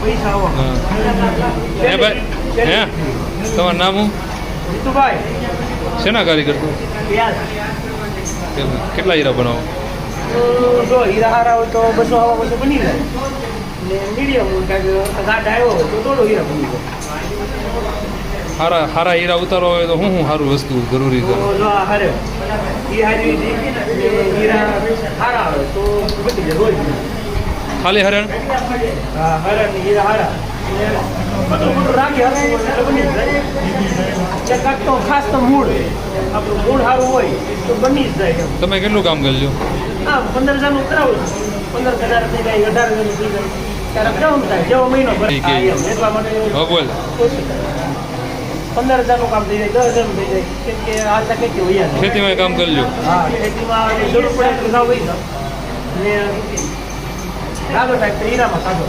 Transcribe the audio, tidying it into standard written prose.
પૈસા આવો હા હે ભાઈ હે તમારું નામ હું જીતુભાઈ શેના કારીગર તું કેટલા હીરા બનાવો તો જો હીરા હારા હોય તો 200 હવા 200 બની જાય ને મીડિયમ કાંઈક ઘાટ આવ્યો હોય તો થોડો હીરા બની જાય હારા હારા હીરા ઉતારવા હોય તો હું સારું વસ્તુ જરૂરી છે તો જો આ હારે એ હારી હીરા હારા આવે તો બધી જાય રોજ ખાલી હરણ હા હારા ને હીરા હારા બધું બધું રાખી હરવું એટલે બની જાય કાંઈક તો ખાસ તો મૂળ આપણું મૂળ સારું હોય તો બની જ જાય એમ. તમે કેટલું કામ કરજો હા 15,000 કરાવું 15,000 થઈ જાય 18,000 થઈ જાય ત્યારે કેવું થાય જેવો મહિનો ભરે ઠીક છે. હા, એમ. એટલા માટે હા બોલ ઓછું થાય 15,000 કામ થઈ જાય 10,000 થઈ જાય કેમ કે હાલતા ખેતી હોય ને ખેતીમાં કામ કરજો હા ખેતીમાં જરૂર પડે તો ના હોય ને લાગો થાય તો હીરામાં કાઢો